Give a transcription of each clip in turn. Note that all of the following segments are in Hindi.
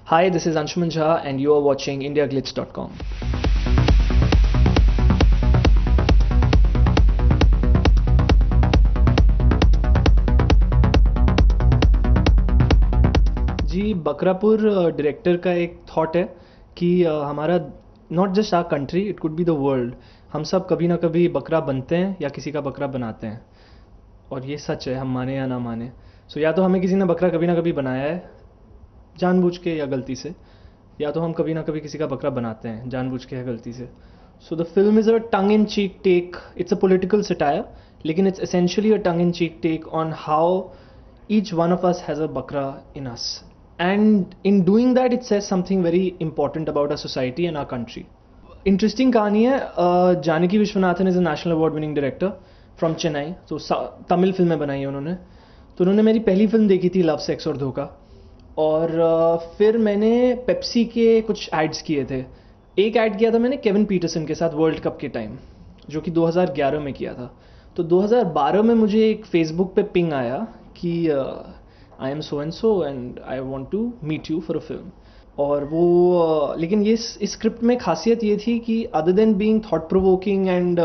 Hi, this is Anshuman Jha, and you are watching IndiaGlitz.com. जी, बकरापुर डायरेक्टर का एक थॉट है कि हमारा not just our country, it could be the world, हम सब कभी ना कभी बकरा बनते हैं या किसी का बकरा बनाते हैं। और ये सच है, हम माने या ना माने। सो या तो हमें किसी ने बकरा कभी ना कभी बनाया है जानबूझ के या गलती से, या तो हम कभी ना कभी किसी का बकरा बनाते हैं जानबूझ के या गलती से। So the film is a tongue in cheek take, it's a political satire, लेकिन it's essentially a tongue in cheek take on how each one of us has a bakra in us, and in doing that it says something very important about our society and our country. Interesting कहानी है। Janaki Vishwanathan is a national award winning director from Chennai. तो तमिल फिल्में बनाई हैं उन्होंने। तो उन्होंने मेरी पहली फिल्म देखी थी लव सेक्स और धोखा, और फिर मैंने पेप्सी के कुछ एड्स किए थे। एक ऐड किया था मैंने केविन पीटरसन के साथ वर्ल्ड कप के टाइम, जो कि 2011 में किया था। तो 2012 में मुझे एक फेसबुक पे पिंग आया कि I am so and so and I want to meet you for a film. और वो लेकिन ये इस स्क्रिप्ट में खासियत ये थी कि other than being thought provoking and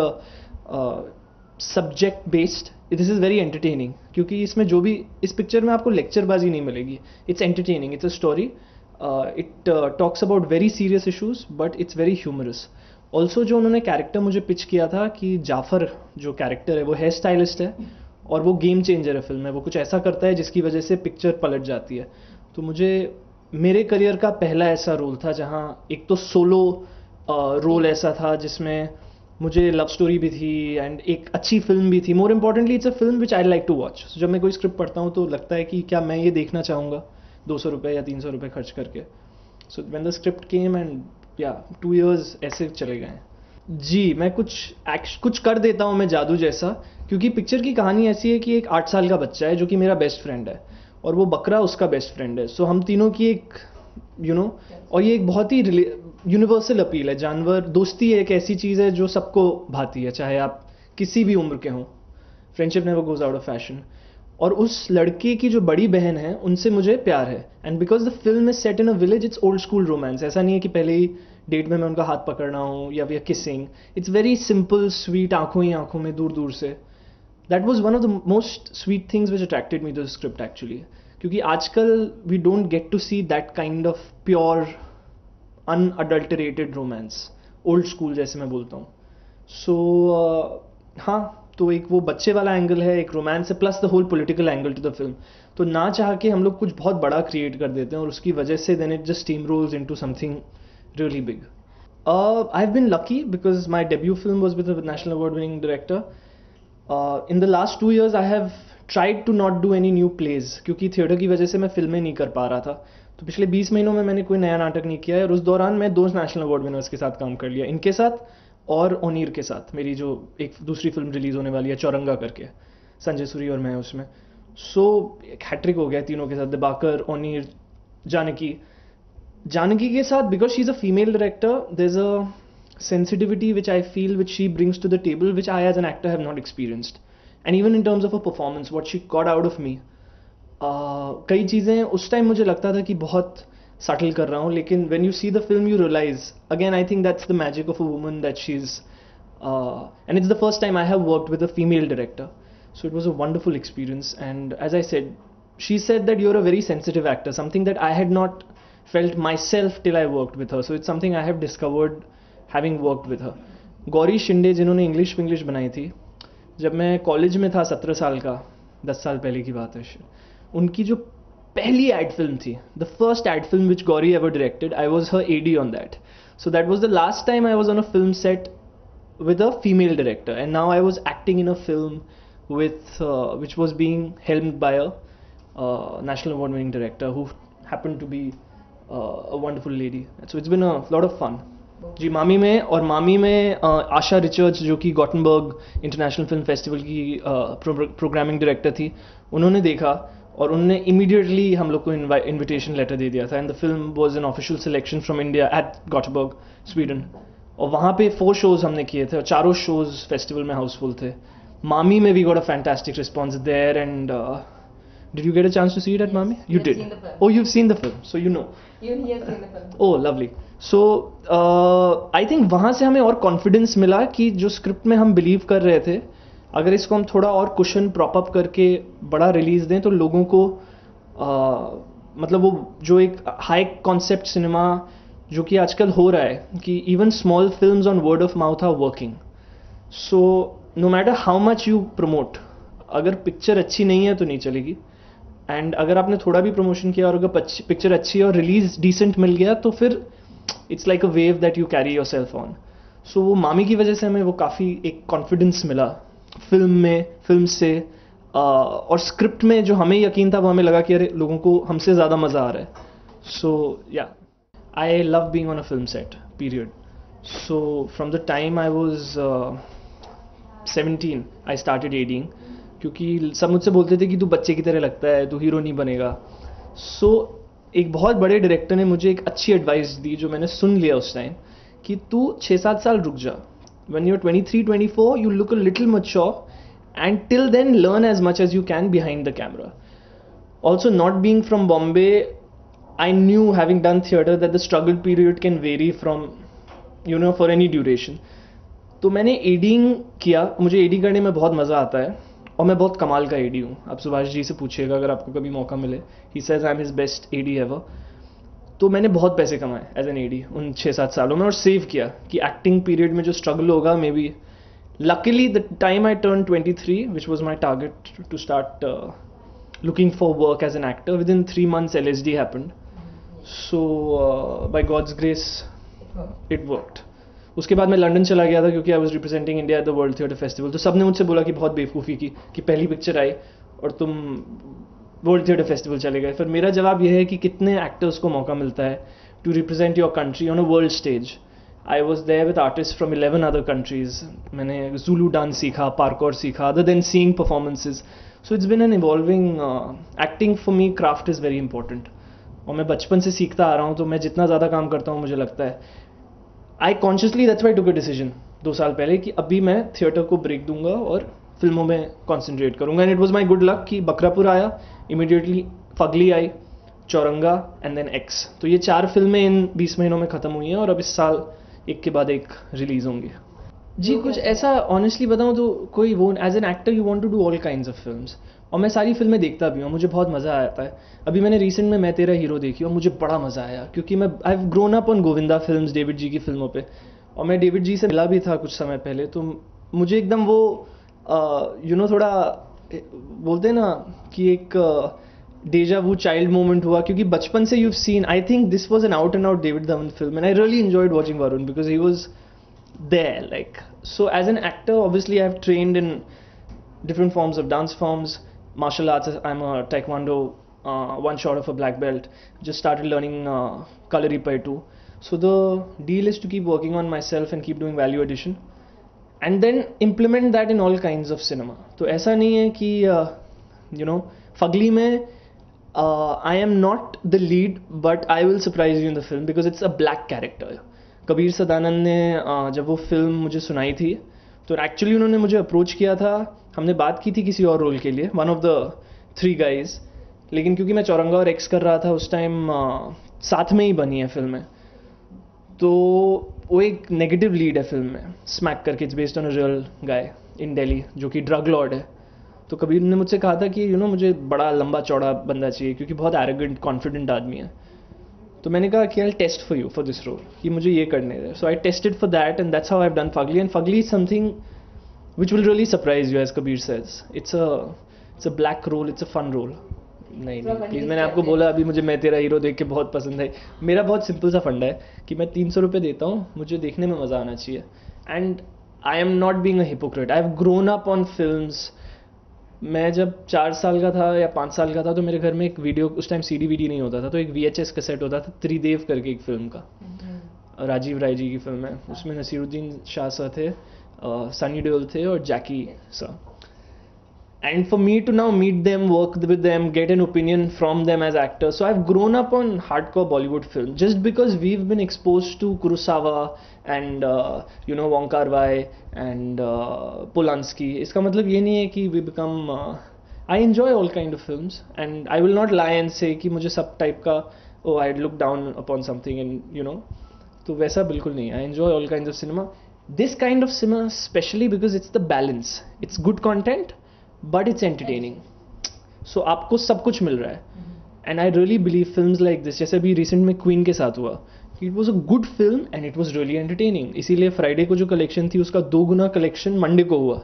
subject based, this is very entertaining, क्योंकि इसमें जो भी, इस पिक्चर में आपको लेक्चरबाजी नहीं मिलेगी। It's entertaining, it's a story, it talks about very serious issues but it's very humorous. Also जो उन्होंने कैरेक्टर मुझे पिच किया था कि जाफ़र जो कैरेक्टर है वो हेयर स्टाइलिस्ट है और वो गेम चेंजर है फिल्म में। वो कुछ ऐसा करता है जिसकी वजह से पिक्चर पलट जाती है। तो मुझे मेरे करियर का पहला ऐसा रोल था जहाँ एक तो सोलो रोल ऐसा था जिसमें मुझे लव स्टोरी भी थी एंड एक अच्छी फिल्म भी थी। More importantly it's a film which I like to watch. जब मैं कोई स्क्रिप्ट पढ़ता हूँ तो लगता है कि क्या मैं ये देखना चाहूँगा 200 रुपये या 300 रुपये खर्च करके। So when the script came and या 2 years ऐसे चले गए। जी, मैं कुछ कर देता हूँ मैं जादू जैसा, क्योंकि पिक्चर की कहानी ऐसी है कि एक 8 साल का बच्चा है जो कि मेरा बेस्ट फ्रेंड है, और वो बकरा उसका बेस्ट फ्रेंड है। सो हम तीनों की एक और ये एक बहुत ही यूनिवर्सल अपील है। जानवर दोस्ती एक ऐसी चीज़ है जो सबको भाती है, चाहे आप किसी भी उम्र के हों। Friendship never goes out of fashion. और उस लड़के की जो बड़ी बहन है उनसे मुझे प्यार है। And because the film is set in a village, it's old school romance. ऐसा नहीं है कि पहले ही डेट में मैं उनका हाथ पकड़ना हूँ या we are kissing. It's very simple sweet, आंखों ही आंखों में, दूर दूर से। That was one of the most sweet things which attracted me to the script actually, क्योंकि आजकल we don't get to see that kind of pure unadulterated romance, old school जैसे मैं बोलता हूँ। सो हाँ, तो एक वो बच्चे वाला एंगल है, एक रोमांस है, plus the whole political angle to the film. तो ना चाह के हम लोग कुछ बहुत बड़ा क्रिएट कर देते हैं और उसकी वजह से then it just steamrolls into something really big. I've been lucky because my debut film was with a national award winning director. In the last 2 years I have tried to not do any new plays, क्योंकि थिएटर की वजह से मैं फिल्में नहीं कर पा रहा था। तो पिछले 20 महीनों में मैंने कोई नया नाटक नहीं किया है, और उस दौरान मैं 2 नेशनल अवार्ड विनर्स के साथ काम कर लिया, इनके साथ और ओनीर के साथ। मेरी जो एक दूसरी फिल्म रिलीज़ होने वाली है चौरंगा करके, संजय सूरी और मैं उसमें। सो एक हैट्रिक हो गया तीनों के साथ, दिबाकर, ओनीर, जानकी के साथ। Because she is a female director, there is a sensitivity which I feel which she brings to the table, which I as an actor have not experienced. And even in terms of a performance, what she got out of me, कई चीज़ें उस टाइम मुझे लगता था कि बहुत सटल कर रहा हूँ, लेकिन when you see the film you realize, again I think that's the magic of a woman, that she's and it's the first time I have worked with a female director. So it was a wonderful experience, and as I said, she said that you're a very sensitive actor, something that I had not felt myself till I worked with her. So it's something I have discovered having worked with her. Gauri Shinde जिन्होंने इंग्लिश विंग्लिश बनाई थी, जब मैं कॉलेज में था 17 साल का, 10 साल पहले की बात है, उनकी जो पहली एड फिल्म थी, the first ad film which Gauri ever directed, I was her AD on that. So that was the last time I was on a film set with a female director, and now I was acting in a film with which was being helmed by a national award winning director who happened to be a wonderful lady. So it's been a lot of fun. जी, मामी में, और मामी में आशा रिचर्ड्स जो कि गॉटनबर्ग इंटरनेशनल फिल्म फेस्टिवल की प्रोग्रामिंग डायरेक्टर थी, उन्होंने देखा और उन्होंने इमीडिएटली हम लोग को इन्विटेशन लेटर दे दिया था। And the film was an official selection from India at Gothenburg, Sweden. और वहाँ पे 4 shows हमने किए थे और चारों shows फेस्टिवल में हाउसफुल थे। मामी में we got a fantastic response there, and Did you get a chance to see it at Mami? You I've did. seen the film. Oh, you've seen the film, so you know. Even he has seen the film. Oh, lovely. So I think वहाँ से हमें और कॉन्फिडेंस मिला कि जो स्क्रिप्ट में हम बिलीव कर रहे थे, अगर इसको हम थोड़ा और कुशन प्रॉप अप करके बड़ा रिलीज दें तो लोगों को मतलब वो जो एक हाई कॉन्सेप्ट सिनेमा जो कि आजकल हो रहा है कि even small films on word of mouth are working. So no matter how much you promote, अगर पिक्चर अच्छी नहीं है तो नहीं चलेगी. एंड अगर आपने थोड़ा भी प्रमोशन किया और अगर पिक्चर अच्छी है और रिलीज डिसेंट मिल गया तो फिर it's like a wave that you carry yourself on. So वो मामी की वजह से हमें वो काफ़ी एक कॉन्फिडेंस मिला फिल्म से और स्क्रिप्ट में जो हमें यकीन था वो हमें लगा कि अरे लोगों को हमसे ज़्यादा मज़ा आ रहा है. सो या I love being on a film set period. So from the time I was 17 I started adding, क्योंकि सब मुझसे बोलते थे कि तू बच्चे की तरह लगता है, तू हीरो नहीं बनेगा. सो एक बहुत बड़े डायरेक्टर ने मुझे एक अच्छी एडवाइस दी जो मैंने सुन लिया उस टाइम कि तू 6-7 साल रुक जा. When you're 23-24 you look a little mature, and till then learn as much as you can behind the camera. Also, not being from Bombay, I knew, having done theatre, that the struggle period can vary from, you know, for any duration. तो मैंने एडिंग किया. मुझे एडिंग करने में बहुत मज़ा आता है और मैं बहुत कमाल का एडी हूँ. आप सुभाष जी से पूछिएगा अगर आपको कभी मौका मिले. He says I am his best AD ever. तो मैंने बहुत पैसे कमाए एज एन एडी उन 6-7 सालों में और सेव किया कि एक्टिंग पीरियड में जो स्ट्रगल होगा maybe. Luckily the time I turn 23 which was my target to start looking for work as an actor, within 3 months LSD happened. So by god's grace it worked. उसके बाद मैं लंदन चला गया था क्योंकि I was representing India at the world theatre festival. तो सब ने मुझसे बोला कि बहुत बेवकूफ़ी की कि पहली पिक्चर आई और तुम वर्ल्ड थिएटर फेस्टिवल चले गए. फिर मेरा जवाब यह है कि कितने एक्टर्स को मौका मिलता है to represent your country on a world stage. I was there with artist from 11 other countries. मैंने ज़ुलू डांस सीखा, पार्कोर सीखा, other than seeing performances. So it's been an evolving. Acting for me craft is very important और मैं बचपन से सीखता आ रहा हूँ. तो मैं जितना ज़्यादा काम करता हूँ मुझे लगता है I consciously, that's why I took a decision 2 साल पहले कि अभी मैं थिएटर को ब्रेक दूंगा और फिल्मों में कॉन्सेंट्रेट करूंगा. And it was my good luck कि बकरापुर आया, इमीडिएटली फगली आई, चौरंगा एंड देन एक्स. तो ये 4 फिल्में इन 20 महीनों में ख़त्म हुई हैं और अब इस साल एक के बाद एक रिलीज़ होंगी. जी कुछ ऐसा ऑनेस्टली बताऊँ तो कोई वो, as an actor you want to do all kinds of films और मैं सारी फिल्में देखता भी हूँ. मुझे बहुत मज़ा आता है. अभी मैंने रिसेंट में मैं तेरा हीरो देखी और मुझे बड़ा मज़ा आया क्योंकि मैं I have grown up on Govinda films, David ji की फिल्मों पे, और मैं डेविड जी से मिला भी था कुछ समय पहले. तो मुझे एकदम वो यू नो थोड़ा बोलते हैं ना कि एक डेजा वू चाइल्ड मोमेंट हुआ क्योंकि बचपन से you've seen, I think this was an out and out David Dhawan film and I really enjoyed watching Varun because he was there, like. So as an actor obviously I have trained in different forms of dance forms, martial arts. I'm a taekwondo one shot of a black belt, just started learning Kalaripayattu. So the deal is to keep working on myself and keep doing value addition and then implement that in all kinds of cinema. तो ऐसा नहीं है कि you know फगली में I am not the lead but I will surprise you in the film because it's a black character. Kabir Sadanand ने जब वो फिल्म मुझे सुनाई थी तो एक्चुअली उन्होंने मुझे अप्रोच किया था. हमने बात की थी किसी और रोल के लिए, वन ऑफ द 3 guys, लेकिन क्योंकि मैं चौरंगा और एक्स कर रहा था उस टाइम साथ में ही बनी है फिल्में. तो वो एक नेगेटिव लीड है फिल्म में, स्मैक करके. It's based on a real guy in Delhi जो कि ड्रग लॉर्ड है. तो कबीर ने मुझसे कहा था कि यू नो मुझे बड़ा लंबा चौड़ा बंदा चाहिए क्योंकि बहुत एरोगेंट कॉन्फिडेंट आदमी है. तो मैंने कहा कि I test for you for this role कि मुझे ये करने दे. So I tested for that and that's how I have done Fugly. And Fugly is something which will really surprise you as Kabir says. It's a black role, it's a fun role. नहीं प्लीज़, मैंने आपको बोला अभी मुझे मैं तेरा हीरो देख के बहुत पसंद है. मेरा बहुत सिंपल सा फंडा है कि मैं 300 रुपये देता हूँ, मुझे देखने में मज़ा आना चाहिए. And I am not being a hypocrite. I have grown up on films. मैं जब 4 साल का था या 5 साल का था तो मेरे घर में एक वीडियो, उस टाइम CD VD नहीं होता था, तो एक VHS कैसेट होता था त्रिदेव करके एक फिल्म का, राजीव राय जी की फिल्म है. उसमें नसीरुद्दीन शाह सर थे, सनी देओल थे और Jackie sir. And for me to now meet them, work with them, get an opinion from them as actors. So I've grown up on hardcore Bollywood film just because we've been exposed to Kurosawa and you know Wong Kar-wai and Polanski. इसका मतलब ये नहीं है कि we become I enjoy all kind of films and I will not lie and say कि मुझे सब टाइप का oh I look down upon something and you know, तो वैसा बिल्कुल नहीं. I enjoy all kind of cinema. This kind of cinema specially because it's the balance. It's good content but it's entertaining. So आपको सब कुछ मिल रहा है. And I really believe films like this, जैसे अभी रिसेंट में क्वीन के साथ हुआ, it was a good film and it was really entertaining. इसीलिए फ्राइडे को जो कलेक्शन थी उसका 2 गुना कलेक्शन मंडे को हुआ,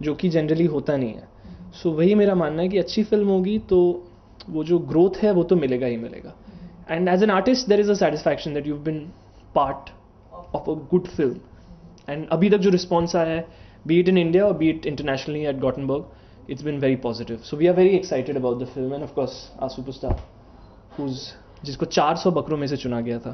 जो कि जनरली होता नहीं है. सो वही मेरा मानना है कि अच्छी फिल्म होगी तो वो जो ग्रोथ है वो तो मिलेगा ही मिलेगा. And as an artist there is a satisfaction that you have been part of a good film. And अभी तक जो रिस्पॉन्स आया है, बी इट इन इंडिया और be it internationally at Gothenburg, it's been very positive. So we are very excited about the film and of course our superstar जिसको 400 बकरों में से चुना गया था.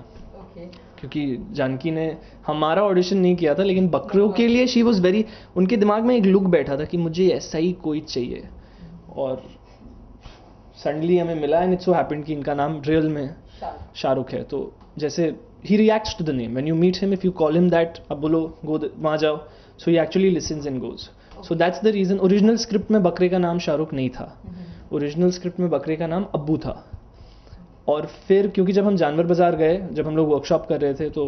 क्योंकि जानकी ने हमारा ऑडिशन नहीं किया था, लेकिन बकरों के लिए शी वॉज वेरी, उनके दिमाग में एक लुक बैठा था कि मुझे ऐसा ही कोई चाहिए और सडनली हमें मिला. एंड इट्स सो हैपेंड कि इनका नाम रियल में शाहरुख है. तो जैसे ही reacts to the name when you meet him, if you call him that, अब बोलो गो वहाँ जाओ, so he actually listens and goes. So that's the reason. Original script में बकरे का नाम शाहरुख नहीं था. ओरिजिनल स्क्रिप्ट में बकरे का नाम अब्बू था. और फिर क्योंकि जब हम जानवर बाज़ार गए, जब हम लोग वर्कशॉप कर रहे थे, तो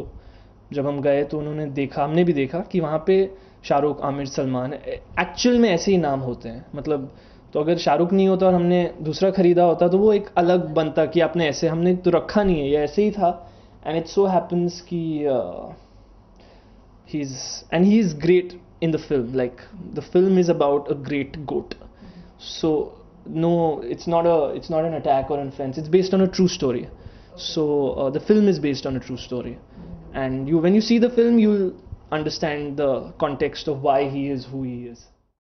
जब हम गए तो उन्होंने देखा, हमने भी देखा कि वहाँ पे शाहरुख, आमिर, सलमान एक्चुअल में ऐसे ही नाम होते हैं. मतलब तो अगर शाहरुख नहीं होता और हमने दूसरा ख़रीदा होता तो वो एक अलग बनता कि आपने ऐसे, हमने तो रखा नहीं है, ये ऐसे ही था. एंड इट सो हैपन्स कि he is great in the film. Like the film is about a great goat. So no, it's not an attack or an offense. It's based on a true story. So the film is based on a true story. And when you see the film, you'll understand the context of why he is who he is.